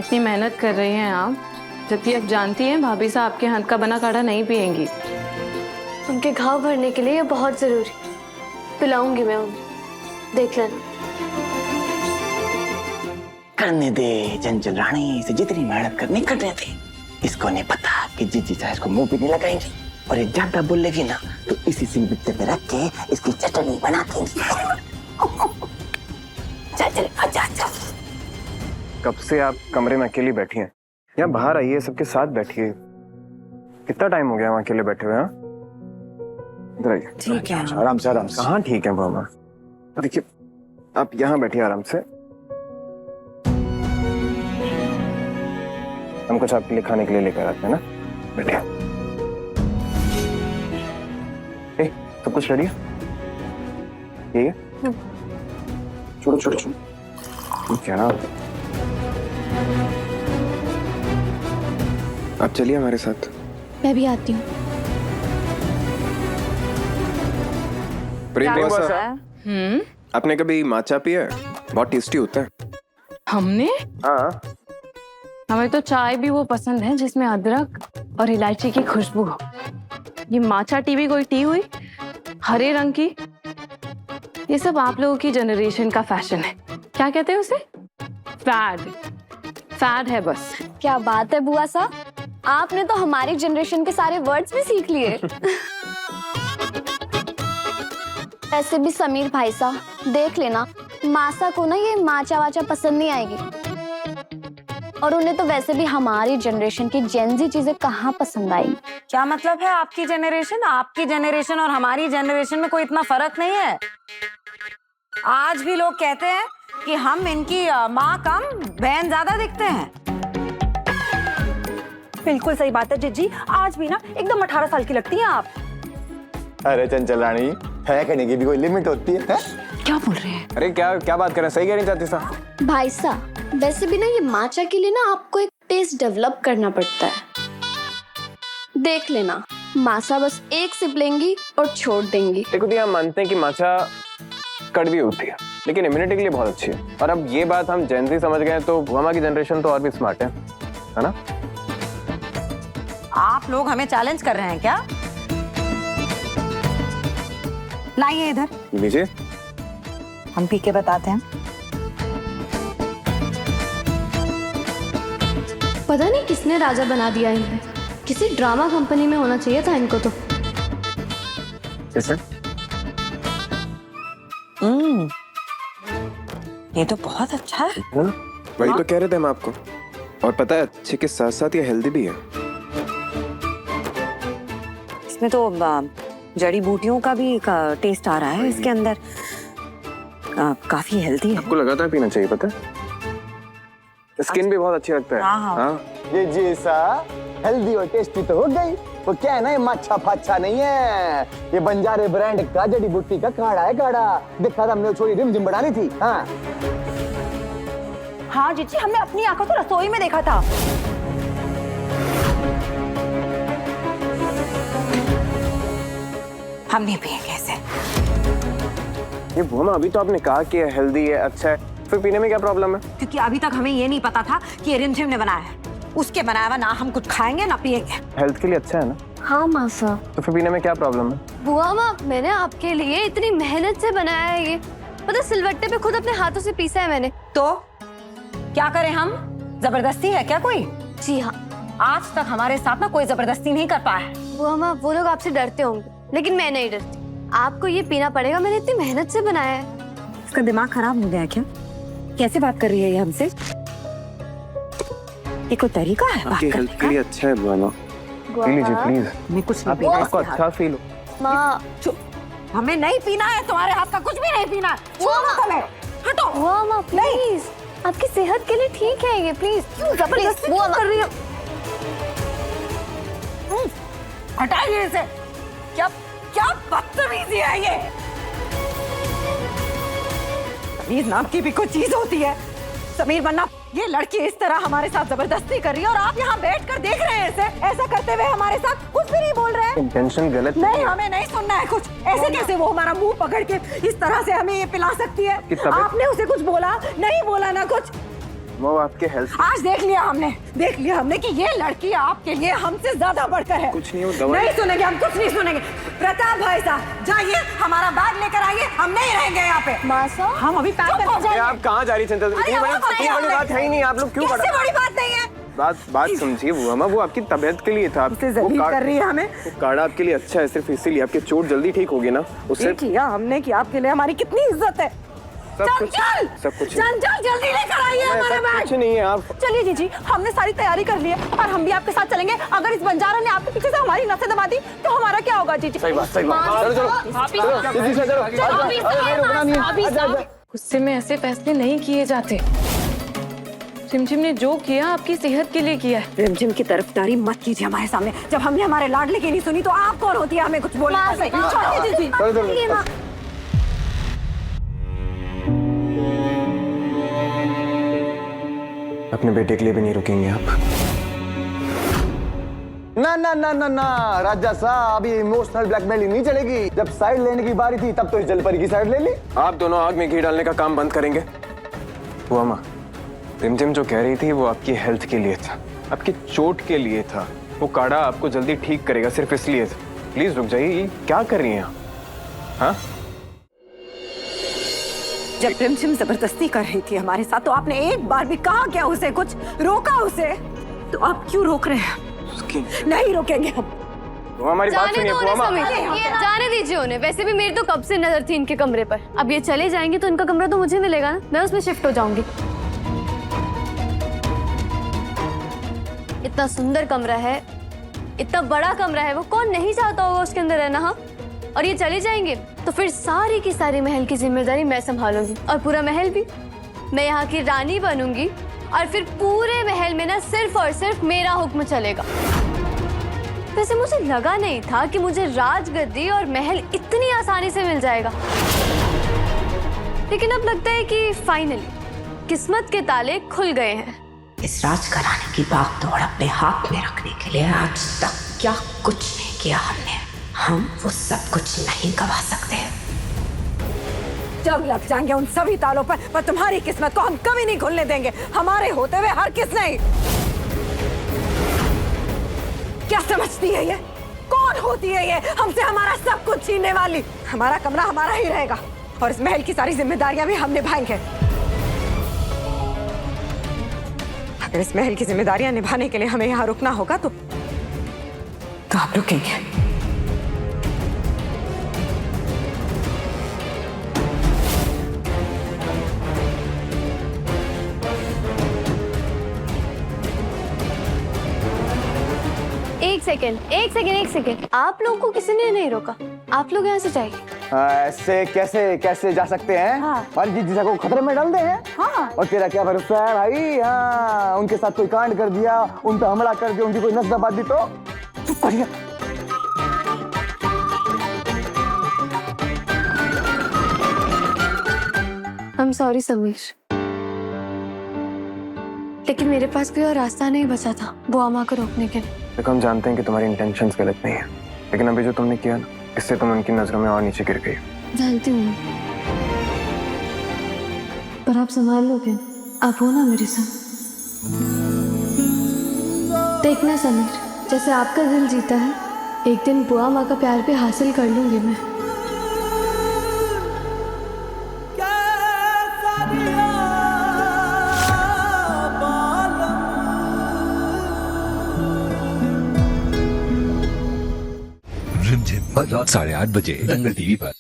इतनी मेहनत कर रही हैं आप, जबकि आप जानती हैं भाभी साहब आपके हाथ का बना काढ़ा नहीं पिएंगी। उनके घाव भरने के लिए ये बहुत जरूरी, पिलाऊंगी मैं उन्हें, देख लेना। करने दे, चंचल रानी इसे जितनी मेहनत करनी करने दे। इसको नहीं पता कि जीजी चाहे इसको मुंह पे नहीं लगाएंगी, और ये ज्यादा बोलेगी ना तो इसी सिलबट्टे पे रख के इसकी चटनी बना देंगी। चल आजा आजा। कब से आप कमरे में अकेली बैठी हैं? यहाँ बाहर आइए, सबके साथ बैठिए। कितना टाइम हो गया वहाँ अकेले बैठे हुए? इधर आइए। ठीक है, आराम से आराम से। कहाँ ठीक है मामा? देखिए आप यहाँ बैठिए आराम से। हम कुछ आपके लिए खाने के लिए लेकर आते हैं ना, बैठिए। सब कुछ रेडी है? ये छोड़ो छोड़ो छोड़ो। क्या आप चलिए हमारे साथ। मैं भी आती हूँ। प्रेम आपने कभी माचा पिया है? बहुत टेस्टी होता है। हमने? हाँ, हमें तो चाय भी वो पसंद है जिसमें अदरक और इलायची की खुशबू हो। ये माचा टी भी कोई टी हुई हरे रंग की? ये सब आप लोगों की जनरेशन का फैशन है। क्या कहते हैं उसे? फैड। फैड है बस। क्या बात है बुआ साहब, आपने तो हमारी जनरेशन के सारे वर्ड्स भी सीख लिए। ऐसे भी समीर भाई साहब देख लेना, मासा को ना ये माचा वाचा पसंद नहीं आएगी, और उन्हें तो वैसे भी हमारी जनरेशन की जेनजी चीजें कहाँ पसंद आएगी। क्या मतलब है आपकी जनरेशन और हमारी जनरेशन में कोई इतना फर्क नहीं है। आज भी लोग कहते हैं कि हम इनकी माँ कम बहन ज्यादा दिखते हैं। बिल्कुल सही बात है जिज्जी, आज भी ना एकदम 18 साल की लगती हैं आप। अरे चंचल रानी, है कहने की भी कोई लिमिट होती है? क्या बोल रहे हैं? अरे क्या क्या बात कर रहे हैं? सही कह नहीं चाहती साहब? भाई साहब वैसे भी ना ये माचा के लिए ना आपको एक टेस्ट डेवलप करना पड़ता है। देख लेना, मासा बस एक सिप लेंगी और छोड़ देंगी। देखो दी, हम मानते हैं कि माचा कड़वी होती है, लेकिन इम्यूनिटी के लिए बहुत अच्छी है। और अब ये बात हम जेन ज़ी समझ गए तो बुआ की जनरेशन तो और भी स्मार्ट है ना? आप लोग हमें चैलेंज कर रहे हैं क्या? लाइए इधर, लीजिए। हम पी के बताते हैं। पता नहीं किसने राजा बना दिया इन्हें, किसी ड्रामा कंपनी में होना चाहिए था इनको तो। कैसे? ये तो बहुत अच्छा है। वही तो कह रहे थे हम आपको। और पता है, अच्छे के साथ साथ ये हेल्दी भी है। इसमें तो जड़ी बूटियों का भी टेस्ट आ रहा है इसके अंदर। काफी हेल्दी है। आपको लगातार पीना चाहिए, पता है? स्किन भी बहुत अच्छी लगता है। हाँ। ये जैसा हेल्दी और टेस्टी तो हो गई, वो क्या है ना, ये माछा फाछा नहीं है, ये बंजारे ब्रांड का जड़ी बूटी का काढ़ा है। काढ़ा देखा था हमने, छोरी रिमझिम बढ़ानी थी। हाँ हाँ जिज्जी, हमने अपनी आंखों से रसोई में देखा था। हम नहीं पिएंगे इसे। ये बुआ, अभी तो आपने कहा कि हेल्दी है, अच्छा है, फिर पीने में क्या प्रॉब्लम है? क्योंकि अभी तक हमें ये नहीं पता था कि ये रिमझिम ने बनाया है। उसके बनाया हुआ ना हम कुछ खाएंगे ना पिएंगे। हेल्थ के लिए अच्छा है ना? हाँ मासा। तो फिर पीने में क्या प्रॉब्लम है? बुआ माँ, मैंने आपके लिए इतनी मेहनत से बनाया है ये, पता सिलवट्टे पे खुद अपने हाथों से पीसा है मैंने। तो क्या करें हम? जबरदस्ती है क्या कोई? जी हाँ। आज तक हमारे साथ ना कोई जबरदस्ती नहीं कर पाया है। बुआ माँ, वो लोग आपसे डरते होंगे, लेकिन मैं नहीं डरती। आपको ये पीना पड़ेगा, मैंने इतनी मेहनत से बनाया है। इसका दिमाग खराब हो गया क्या? कैसे बात कर रही है ये हमसे? ये कोई तरीका है बात आपकी करने हेल्थ के लिए अच्छा है बुआ। पी लीजिए प्लीज। मैं कुछ नहीं पीना आपको इसके अच्छा फील हो। माँ, हमें नहीं पीना है, तुम्हारे हाथ का कुछ भी नहीं पीना। हटो। बुआ माँ प्लीज, आपकी सेहत के लिए ठीक है ये, प्लीज। क्यों जबरदस्ती कर रही हो? हटाइए इसे। क्या क्या बदतमीजी है ये? समीर नाम की भी कोई चीज होती है। समीर बनना, ये लड़की इस तरह हमारे साथ जबरदस्ती कर रही है और आप यहाँ बैठकर देख रहे हैं इसे। ऐसा करते हुए हमारे साथ कुछ भी नहीं बोल रहे हैं। इंटेंशन गलत नहीं, हमें नहीं सुनना है कुछ। ऐसे कैसे वो हमारा मुंह पकड़ के इस तरह से हमें ये पिला सकती है? आपने उसे कुछ बोला? नहीं बोला ना कुछ। वो आपके हेल्थ आज देख लिया हमने कि ये लड़की आपके लिए हमसे ज्यादा बढ़कर है। कुछ नहीं, वो दवा नहीं सुनेंगे, हम कुछ नहीं सुनेंगे। प्रताप भाई साहब जाइए, हमारा बैग लेकर आइए, हम नहीं रहेंगे यहाँ पे। मासा हम अभी पैक कर जाएंगे। आप कहाँ जा रही चंचल? इतनी बड़ी बात है ही नहीं, आप लोग क्यों कैसे बड़ी बात नहीं है? बात समझिए बुआ माँ, वो आपकी तबीयत के लिए था। उसे जलील कर रही है हमें। वो काढ़ा आपके लिए अच्छा है, सिर्फ इसीलिए। आपकी चोट जल्दी ठीक होगी ना उससे। ये किया हमने कि आपके लिए हमारी कितनी इज्जत है। सब कुछ चंचल जल्दी लेकर आइए हमारे बैग। कुछ नहीं है आप। चलिए जीजी, हमने सारी तैयारी कर ली है और हम भी आपके साथ चलेंगे। अगर इस बंजारा ने आपके पीछे से हमारी नसें दबा दी तो हमारा क्या होगा जीजी? सही बात। चलो। गुस्से में ऐसे फैसले नहीं किए जाते। चिमचिम ने जो किया आपकी सेहत के लिए किया है। रिमझिम की तरफदारी मत कीजिए हमारे सामने। जब हमने हमारे लाडले की नहीं सुनी तो आप कौन होती है हमें कुछ बोलने की? अपने बेटे के लिए भी नहीं रुकेंगे आप? ना ना ना ना ना राजा साहब, अभी इमोशनल ब्लैकमेलिंग नहीं चलेगी। जब साइड लेने की बारी थी तब तो इस जलपरी की साइड ले ली। आप दोनों आग में घी डालने का काम बंद करेंगे? बुआ माँ, रिमझिम जो कह रही थी वो आपकी हेल्थ के लिए था, आपकी चोट के लिए था। वो काढ़ा आपको जल्दी ठीक करेगा, सिर्फ इसलिए था। प्लीज रुक जाइए, ये क्या कर रही हैं आप? हाँ, जब रिमझिम जबरदस्ती कर रही थी हमारे साथ तो आपने एक बार भी कहा क्या उसे, कुछ रोका उसे? तो आप क्यों रोक रहे हैं? नहीं रोकेंगे हम। वो हमारी बात सुनिए बुआ माँ। जाने दीजिए उन्हें। वैसे भी मेरी तो कब से नजर थी इनके कमरे पर। अब ये चले जाएंगे तो इनका कमरा तो मुझे मिलेगा ना, मैं उसमें शिफ्ट हो जाऊंगी। इतना सुंदर कमरा है, इतना बड़ा कमरा है, वो कौन नहीं चाहता होगा उसके अंदर रहना। हाँ, और ये चले जाएंगे तो फिर सारी की सारी महल की जिम्मेदारी मैं संभालूंगी, और पूरा महल भी। मैं यहाँ की रानी बनूंगी और फिर पूरे महल में ना सिर्फ और सिर्फ मेरा हुक्म चलेगा। वैसे मुझे लगा नहीं था कि मुझे राजगद्दी और महल इतनी आसानी से मिल जाएगा, लेकिन अब लगता है कि फाइनली किस्मत के ताले खुल गए हैं। इस राजघराने की भागदौड़ अपने हाथ में रखने के लिए आज तक क्या कुछ नहीं किया हमने, हम वो सब कुछ नहीं गवा सकते। जब लग जाएंगे उन सभी तालों पर तुम्हारी किस्मत को हम कभी नहीं खुलने देंगे, हमारे होते हुए हर किस नहीं। क्या समझती है ये? कौन होती है ये हमसे हमारा सब कुछ छीनने वाली? हमारा कमरा हमारा ही रहेगा और इस महल की सारी जिम्मेदारियां भी हम निभाएंगे। अगर इस महल की जिम्मेदारियां निभाने के लिए हमें यहाँ रुकना होगा तो आप रुकेंगे। एक सेकेंड। आप लोगों को किसी ने नहीं रोका, आप लोग यहाँ से जाइए। ऐसे कैसे जा सकते हैं? हमारी जीजा को खतरे में डाल दे हैं। हाँ। और तेरा क्या भरोसा है भाई? हाँ, उनके साथ कोई कांड कर दिया, उन पर हमला कर दिया, उनकी कोई नस दबा दी तो चुप करिए। I'm sorry समीर, लेकिन मेरे पास कोई और रास्ता नहीं बचा था बुआ माँ को रोकने के लिए। देखो, हम जानते हैं कि तुम्हारी इंटेंशंस गलत नहीं है, लेकिन अभी जो तुमने किया ना, इससे तुम उनकी नजरों में और नीचे गिर गई। जानती हूँ, पर आप संभाल लोगे, आप हो ना मेरे साथ। देखना समीर, जैसे आपका दिल जीता है, एक दिन बुआ माँ का प्यार भी हासिल कर लूंगी मैं। रिमझिम रात 8:30 बजे दंगल टीवी पर।